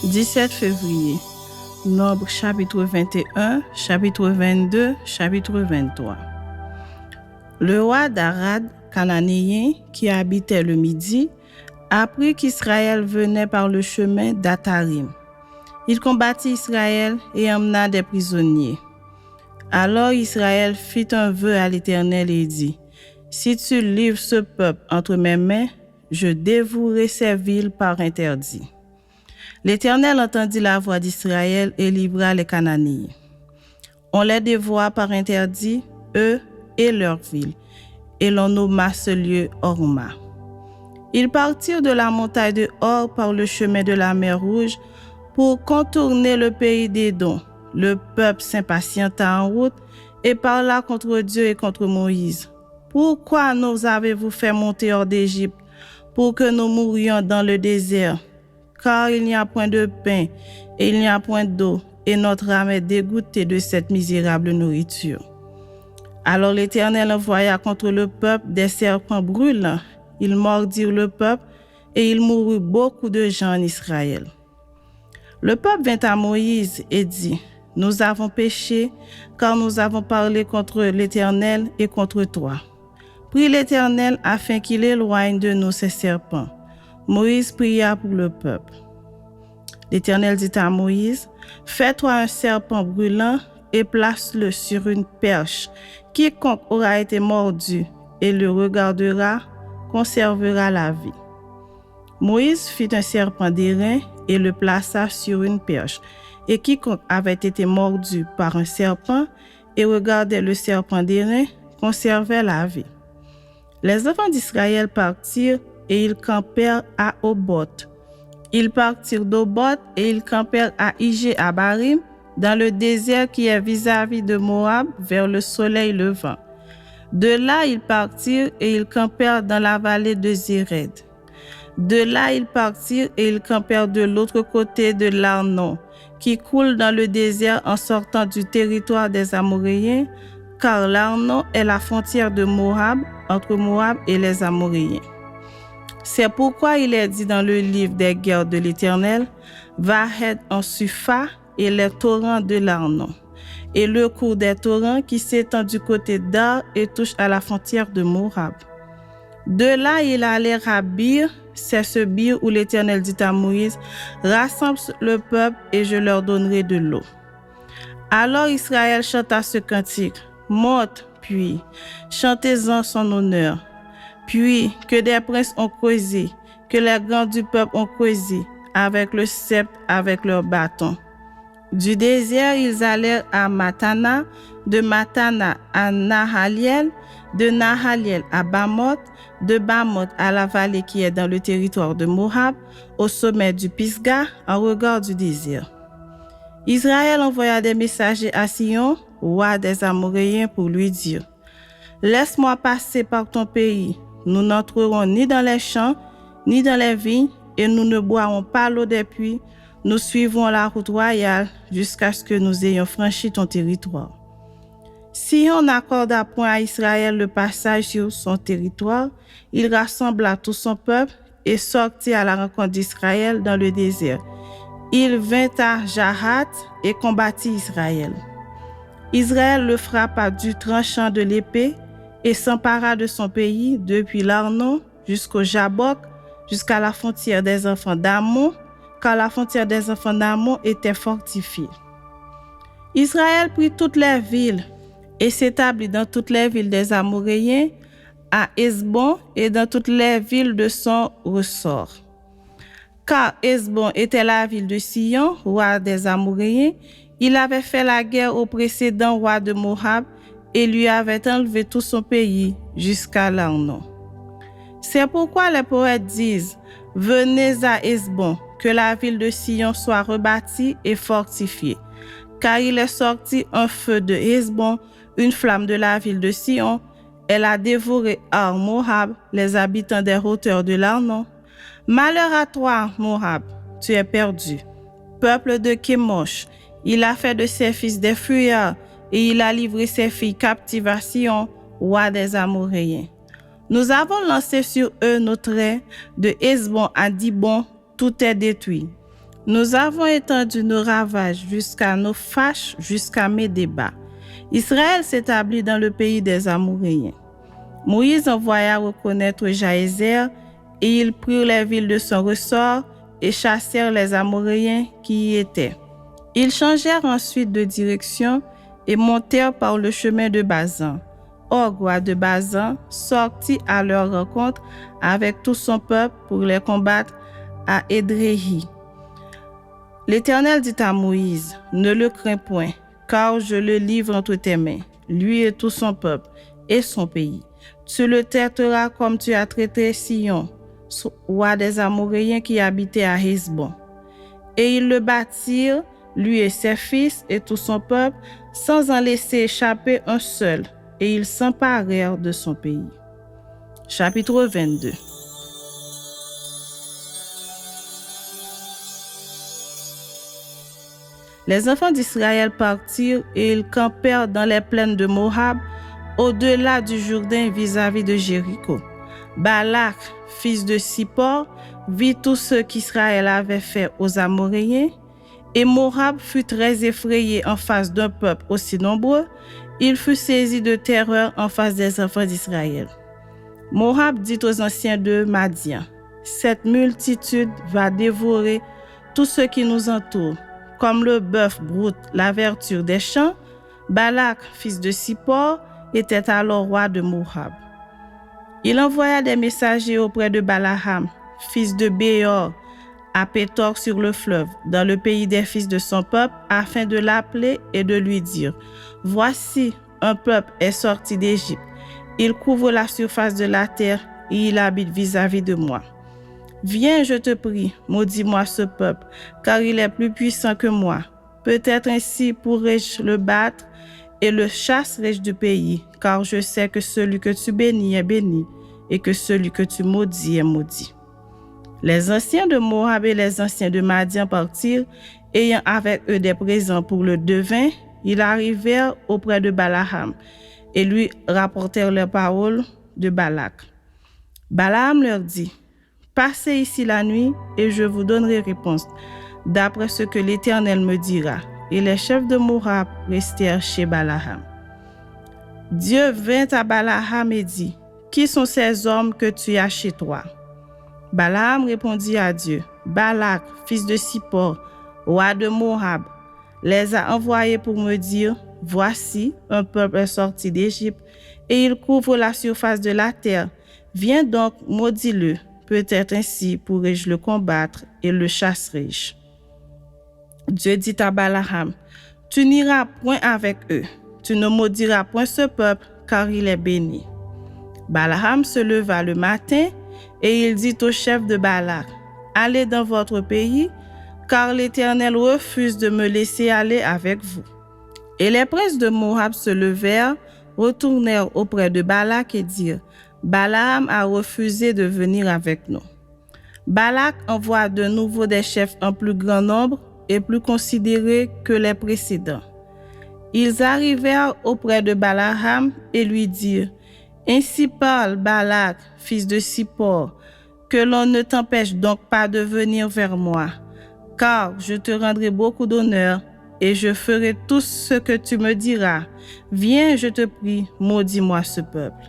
17 février. Nombre chapitre 21, chapitre 22, chapitre 23. Le roi d'Arad, cananéen, qui habitait le Midi, apprit qu'Israël venait par le chemin d'Atarim. Il combattit Israël et emmena des prisonniers. Alors Israël fit un vœu à l'Éternel et dit, « Si tu livres ce peuple entre mes mains, je dévouerai ces villes par interdit. » L'Éternel entendit la voix d'Israël et livra les Cananéens. On les dévora par interdit, eux et leurs villes, et l'on nomma ce lieu Horma. Ils partirent de la montagne de Hor par le chemin de la mer Rouge pour contourner le pays d'Édom. Le peuple s'impatienta en route et parla contre Dieu et contre Moïse. « Pourquoi nous avez-vous fait monter hors d'Égypte pour que nous mourions dans le désert? Car il n'y a point de pain et il n'y a point d'eau, et notre âme est dégoûtée de cette misérable nourriture. » Alors l'Éternel envoya contre le peuple des serpents brûlants. Ils mordirent le peuple et il mourut beaucoup de gens en Israël. Le peuple vint à Moïse et dit, « Nous avons péché, car nous avons parlé contre l'Éternel et contre toi. » Prie l'Éternel afin qu'il éloigne de nous ces serpents. Moïse pria pour le peuple. L'Éternel dit à Moïse, « Fais-toi un serpent brûlant et place-le sur une perche. Quiconque aura été mordu et le regardera, conservera la vie. » Moïse fit un serpent d'airain et le plaça sur une perche. Et quiconque avait été mordu par un serpent et regardait le serpent d'airain, conservait la vie. Les enfants d'Israël partirent et ils campèrent à Oboth. Ils partirent d'Oboth et ils campèrent à Ijé-Abarim, dans le désert qui est vis-à-vis de Moab, vers le soleil levant. De là, ils partirent et ils campèrent dans la vallée de Zéred. De là, ils partirent et ils campèrent de l'autre côté de l'Arnon, qui coule dans le désert en sortant du territoire des Amoréens, car l'Arnon est la frontière de Moab, entre Moab et les Amoréens. C'est pourquoi il est dit dans le livre des guerres de l'Éternel, « Vahed en Supha et les torrents de l'Arnon, et le cours des torrents qui s'étend du côté d'Ar et touche à la frontière de Moab. » De là, il allait à Bir, c'est ce Bir où l'Éternel dit à Moïse, « Rassemble le peuple et je leur donnerai de l'eau. » Alors Israël chanta ce cantique, « Monte, puis chantez-en son honneur. » Puis que des princes ont causé, que les grands du peuple ont causé, avec le sceptre, avec leurs bâtons. Du désert, ils allèrent à Matana, de Matana à Nahaliel, de Nahaliel à Bamoth, de Bamoth à la vallée qui est dans le territoire de Moab, au sommet du Pisga, en regard du désert. Israël envoya des messagers à Sion, roi des Amoréens, pour lui dire, « Laisse-moi passer par ton pays. Nous n'entrerons ni dans les champs, ni dans les vignes, et nous ne boirons pas l'eau des puits. Nous suivrons la route royale jusqu'à ce que nous ayons franchi ton territoire. » Si on n'accorda point à Israël le passage sur son territoire, il rassembla tout son peuple et sortit à la rencontre d'Israël dans le désert. Il vint à Jahat et combattit Israël. Israël le frappa du tranchant de l'épée et s'empara de son pays depuis l'Arnon jusqu'au Jabok, jusqu'à la frontière des enfants d'Ammon, car la frontière des enfants d'Ammon était fortifiée. Israël prit toutes les villes et s'établit dans toutes les villes des Amoréens, à Hesbon et dans toutes les villes de son ressort. Car Hesbon était la ville de Sion, roi des Amoréens, il avait fait la guerre au précédent roi de Moab et lui avait enlevé tout son pays jusqu'à l'Arnon. C'est pourquoi les poètes disent, « Venez à Hesbon, que la ville de Sion soit rebâtie et fortifiée. Car il est sorti un feu de Hesbon, une flamme de la ville de Sion. Elle a dévoré Ar Moab, les habitants des hauteurs de l'Arnon. Malheur à toi, Moab, tu es perdu. Peuple de Kémosh, il a fait de ses fils des fuyards, et il a livré ses filles captives à Sion, roi des Amoréens. Nous avons lancé sur eux nos traits, de Hesbon à Dibon, tout est détruit. Nous avons étendu nos ravages jusqu'à nos fâches, jusqu'à Médéba. Israël s'établit dans le pays des Amoréens. Moïse envoya reconnaître Jaézer, et ils prirent les villes de son ressort et chassèrent les Amoréens qui y étaient. Ils changèrent ensuite de direction et montèrent par le chemin de Bazan. Og, roi de Bazan, sortit à leur rencontre avec tout son peuple pour les combattre à Édréhi. L'Éternel dit à Moïse, « Ne le crains point, car je le livre entre tes mains, lui et tout son peuple et son pays. Tu le traiteras comme tu as traité Sion, roi des Amoréens qui habitait à Hesbon. » Et ils le bâtirent, lui et ses fils et tout son peuple, sans en laisser échapper un seul, et ils s'emparèrent de son pays. Chapitre 22. Les enfants d'Israël partirent et ils campèrent dans les plaines de Moab, au-delà du Jourdain vis-à-vis de Jéricho. Balak, fils de Sippor, vit tout ce qu'Israël avait fait aux Amoréens, et Moab fut très effrayé en face d'un peuple aussi nombreux. Il fut saisi de terreur en face des enfants d'Israël. Moab dit aux anciens de Madian, « Cette multitude va dévorer tout ce qui nous entoure. Comme le bœuf broute la verdure des champs, Balak, fils de Sippor, était alors roi de Moab. Il envoya des messagers auprès de Balaham, fils de Béor, à Pétor sur le fleuve, dans le pays des fils de son peuple, afin de l'appeler et de lui dire, « Voici, un peuple est sorti d'Égypte. Il couvre la surface de la terre et il habite vis-à-vis de moi. Viens, je te prie, maudis-moi ce peuple, car il est plus puissant que moi. Peut-être ainsi pourrais-je le battre et le chasserai-je du pays, car je sais que celui que tu bénis est béni et que celui que tu maudis est maudit. » Les anciens de Moab et les anciens de Madian partirent, ayant avec eux des présents pour le devin. Ils arrivèrent auprès de Balaham et lui rapportèrent leurs paroles de Balak. Balaam leur dit, « Passez ici la nuit et je vous donnerai réponse, d'après ce que l'Éternel me dira. » Et les chefs de Moab restèrent chez Balaham. Dieu vint à Balaham et dit, « Qui sont ces hommes que tu as chez toi? » Balaam répondit à Dieu, « Balak, fils de Sippor, roi de Moab, les a envoyés pour me dire, « Voici, un peuple est sorti d'Égypte, et il couvre la surface de la terre. Viens donc, maudis-le, peut-être ainsi pourrai-je le combattre et le chasserai-je. » Dieu dit à Balaham, « Tu n'iras point avec eux, tu ne maudiras point ce peuple, car il est béni. » Balaham se leva le matin, et il dit au chef de Balak, « Allez dans votre pays, car l'Éternel refuse de me laisser aller avec vous. » Et les princes de Moab se levèrent, retournèrent auprès de Balak et dirent, « Balaam a refusé de venir avec nous. » Balak envoie de nouveau des chefs en plus grand nombre et plus considérés que les précédents. Ils arrivèrent auprès de Balaham et lui dirent, « Ainsi parle Balak, fils de Sippor, que l'on ne t'empêche donc pas de venir vers moi, car je te rendrai beaucoup d'honneur et je ferai tout ce que tu me diras. Viens, je te prie, maudis-moi ce peuple. »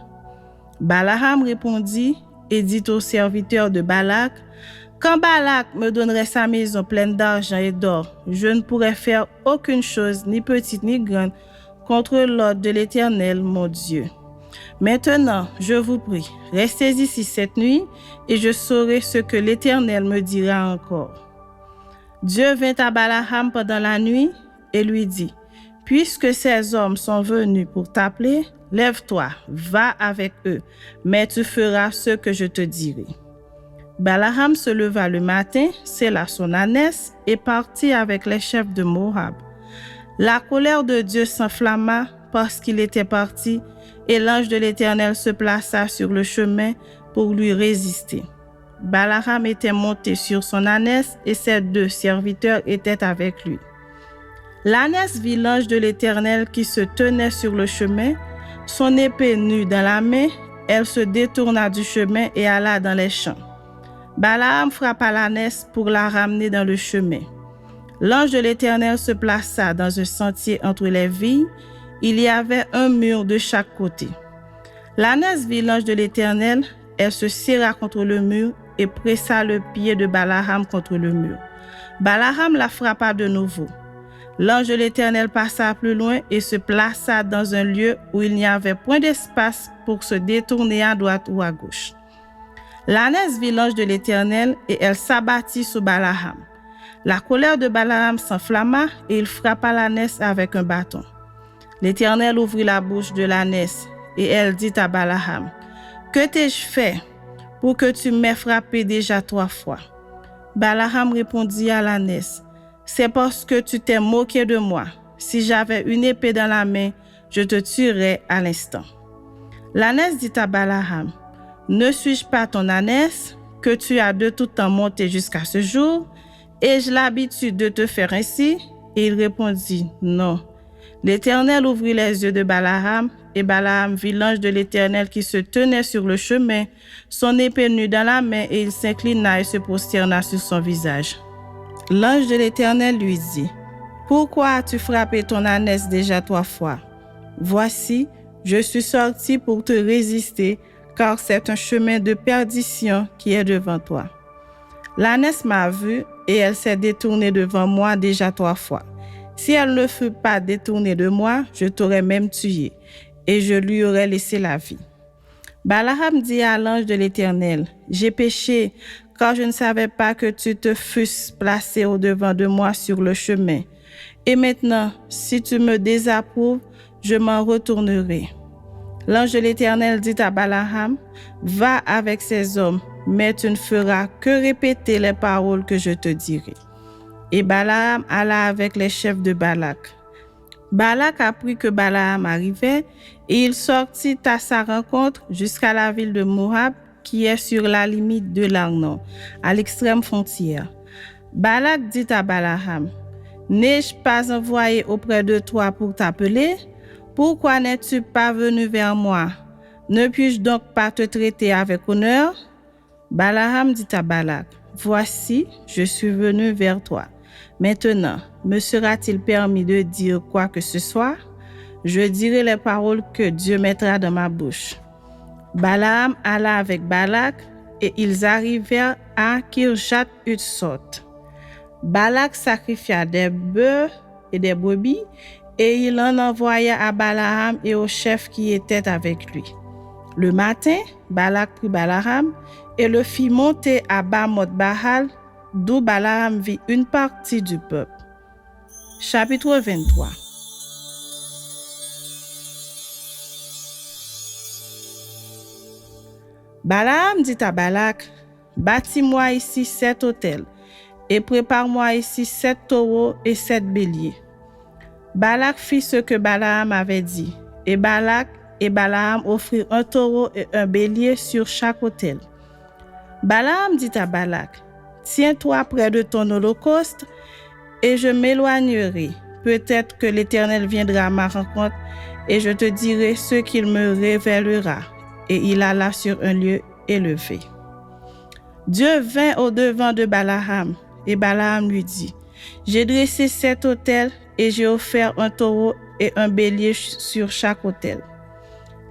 Balaham répondit et dit aux serviteurs de Balak, « Quand Balak me donnerait sa maison pleine d'argent et d'or, je ne pourrais faire aucune chose, ni petite ni grande, contre l'ordre de l'Éternel, mon Dieu. Maintenant, je vous prie, restez ici cette nuit, et je saurai ce que l'Éternel me dira encore. » Dieu vint à Balaham pendant la nuit et lui dit, « Puisque ces hommes sont venus pour t'appeler, lève-toi, va avec eux, mais tu feras ce que je te dirai. » Balaham se leva le matin, sella son ânesse et partit avec les chefs de Moab. La colère de Dieu s'enflamma parce qu'il était parti, et l'ange de l'Éternel se plaça sur le chemin pour lui résister. Balaham était monté sur son ânesse et ses 2 serviteurs étaient avec lui. L'ânesse vit l'ange de l'Éternel qui se tenait sur le chemin, son épée nue dans la main, elle se détourna du chemin et alla dans les champs. Balaam frappa l'ânesse pour la ramener dans le chemin. L'ange de l'Éternel se plaça dans un sentier entre les vignes. Il y avait un mur de chaque côté. L'ânesse vit l'ange de l'Éternel. Elle se serra contre le mur et pressa le pied de Balaam contre le mur. Balaam la frappa de nouveau. L'ange de l'Éternel passa plus loin et se plaça dans un lieu où il n'y avait point d'espace pour se détourner à droite ou à gauche. L'ânesse vit l'ange de l'Éternel et elle s'abattit sur Balaam. La colère de Balaam s'enflamma et il frappa l'ânesse avec un bâton. L'Éternel ouvrit la bouche de l'ânesse et elle dit à Balaam, « Que t'ai-je fait pour que tu m'aies frappé déjà 3 fois? » Balaam répondit à l'ânesse, « C'est parce que tu t'es moqué de moi. Si j'avais une épée dans la main, je te tuerais à l'instant. » L'ânesse dit à Balaam, « Ne suis-je pas ton ânesse que tu as de tout temps monté jusqu'à ce jour? Ai-je l'habitude de te faire ainsi? » Et il répondit, « Non. » L'Éternel ouvrit les yeux de Balaam, et Balaam vit l'ange de l'Éternel qui se tenait sur le chemin, son épée nue dans la main, et il s'inclina et se prosterna sur son visage. L'ange de l'Éternel lui dit, « Pourquoi as-tu frappé ton ânesse déjà 3 fois? Voici, je suis sorti pour te résister, car c'est un chemin de perdition qui est devant toi. L'ânesse m'a vu et elle s'est détournée devant moi déjà 3 fois. Si elle ne fût pas détournée de moi, je t'aurais même tué et je lui aurais laissé la vie. » Balaam dit à l'ange de l'Éternel, « J'ai péché, car je ne savais pas que tu te fusses placé au-devant de moi sur le chemin. Et maintenant, si tu me désapprouves, je m'en retournerai. » L'ange de l'Éternel dit à Balaam, « Va avec ces hommes, mais tu ne feras que répéter les paroles que je te dirai. » Et Balaam alla avec les chefs de Balak. Balak apprit que Balaam arrivait et il sortit à sa rencontre jusqu'à la ville de Moab, qui est sur la limite de l'Arnon, à l'extrême frontière. Balak dit à Balaam, « N'ai-je pas envoyé auprès de toi pour t'appeler? Pourquoi n'es-tu pas venu vers moi? Ne puis-je donc pas te traiter avec honneur? » Balaam dit à Balak, « Voici, je suis venu vers toi. Maintenant, me sera-t-il permis de dire quoi que ce soit? Je dirai les paroles que Dieu mettra dans ma bouche. » Balaam alla avec Balak et ils arrivèrent à Kirjat Hutsot. Balak sacrifia des bœufs et des brebis et il en envoya à Balaam et aux chefs qui étaient avec lui. Le matin, Balak prit Balaam et le fit monter à Bamoth Bahal, d'où Balaam vit une partie du peuple. Chapitre 23. Balaam dit à Balak, « Bâtis-moi ici 7 autels, et prépare-moi ici 7 taureaux et 7 béliers. » Balak fit ce que Balaam avait dit, et Balak et Balaam offrirent un taureau et un bélier sur chaque autel. Balaam dit à Balak, « Tiens-toi près de ton holocauste, et je m'éloignerai. Peut-être que l'Éternel viendra à ma rencontre, et je te dirai ce qu'il me révélera. » Et il alla sur un lieu élevé. Dieu vint au-devant de Balaam, et Balaam lui dit, « J'ai dressé 7 autels, et j'ai offert un taureau et un bélier sur chaque autel. »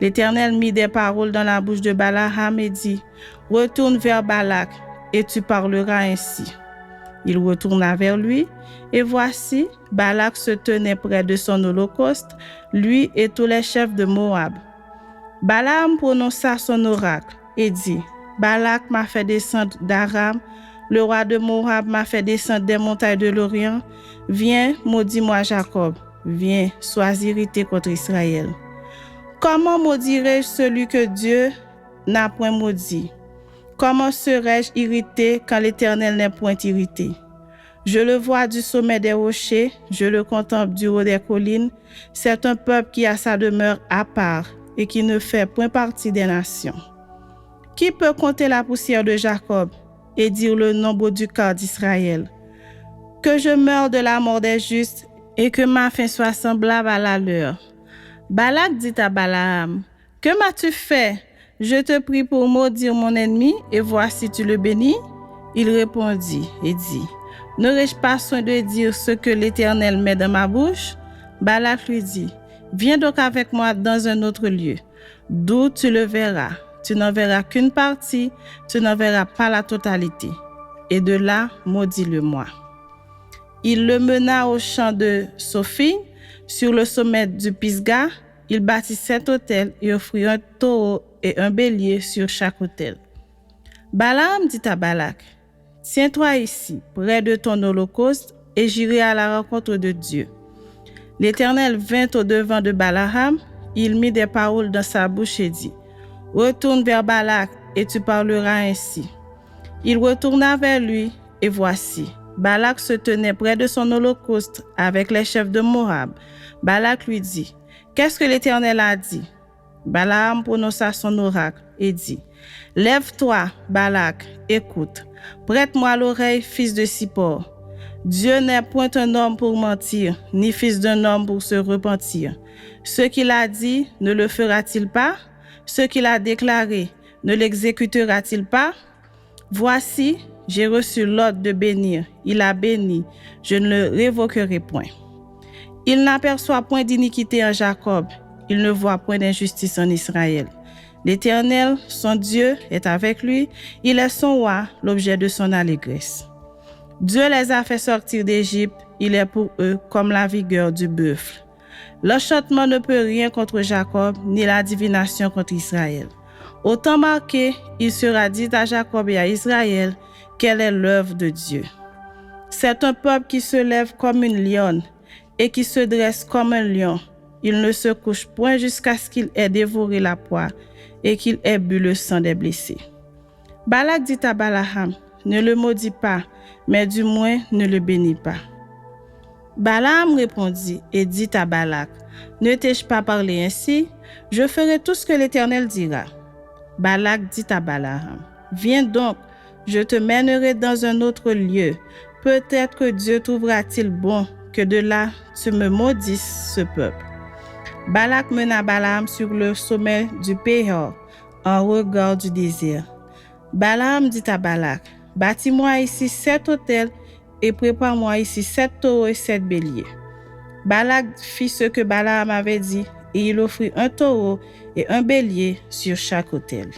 L'Éternel mit des paroles dans la bouche de Balaam et dit, « Retourne vers Balak, et tu parleras ainsi. » Il retourna vers lui, et voici, Balak se tenait près de son holocauste, lui et tous les chefs de Moab. Balaam prononça son oracle et dit, « Balak m'a fait descendre d'Aram, le roi de Moab m'a fait descendre des montagnes de l'Orient. Viens, maudis-moi Jacob, viens, sois irrité contre Israël. Comment maudirai-je celui que Dieu n'a point maudit? Comment serais-je irrité quand l'Éternel n'est point irrité? Je le vois du sommet des rochers, je le contemple du haut des collines. C'est un peuple qui a sa demeure à part et qui ne fait point partie des nations. Qui peut compter la poussière de Jacob et dire le nombre du quart d'Israël? Que je meure de la mort des justes et que ma fin soit semblable à la leur. » Balak dit à Balaam, « Que m'as-tu fait? Je te prie pour maudire mon ennemi, et voici tu le bénis. » Il répondit et dit, « N'aurais-je pas soin de dire ce que l'Éternel met dans ma bouche? » Balak lui dit, « Viens donc avec moi dans un autre lieu, d'où tu le verras. Tu n'en verras qu'une partie, tu n'en verras pas la totalité. Et de là, maudis-le-moi. » Il le mena au champ de Sophie, sur le sommet du Pisga. Il bâtit 7 autels et offrit un taureau et un bélier sur chaque autel. Balaam dit à Balak, « Tiens-toi ici, près de ton holocauste, et j'irai à la rencontre de Dieu. » L'Éternel vint au-devant de Balaam, il mit des paroles dans sa bouche et dit, « Retourne vers Balak, et tu parleras ainsi. » Il retourna vers lui, et voici, Balak se tenait près de son holocauste avec les chefs de Moab. Balak lui dit, « Qu'est-ce que l'Éternel a dit? » Balaam prononça son oracle et dit, « Lève-toi, Balak, écoute. Prête-moi l'oreille, fils de Sippor. Dieu n'est point un homme pour mentir, ni fils d'un homme pour se repentir. Ce qu'il a dit, ne le fera-t-il pas? Ce qu'il a déclaré, ne l'exécutera-t-il pas? Voici, j'ai reçu l'ordre de bénir. Il a béni, je ne le révoquerai point. Il n'aperçoit point d'iniquité en Jacob, il ne voit point d'injustice en Israël. L'Éternel, son Dieu, est avec lui, il est son roi, l'objet de son allégresse. Dieu les a fait sortir d'Égypte, il est pour eux comme la vigueur du buffle. L'enchantement ne peut rien contre Jacob, ni la divination contre Israël. Au temps marqué, il sera dit à Jacob et à Israël quelle est l'œuvre de Dieu. C'est un peuple qui se lève comme une lionne et qui se dresse comme un lion. Il ne se couche point jusqu'à ce qu'il ait dévoré la proie et qu'il ait bu le sang des blessés. Balak dit à Balaam, ne le maudis pas, mais du moins ne le bénis pas. Balaam répondit et dit à Balak, ne t'ai-je pas parlé ainsi? Je ferai tout ce que l'Éternel dira. Balak dit à Balaam, viens donc, je te mènerai dans un autre lieu. Peut-être que Dieu trouvera-t-il bon que de là tu me maudisses ce peuple. Balak mena Balaam sur le sommet du Péor, en regard du désert. Balaam dit à Balak, bâtis-moi ici 7 autels et prépare-moi ici 7 taureaux et 7 béliers. Balak fit ce que Balaam avait dit et il offrit un taureau et un bélier sur chaque autel.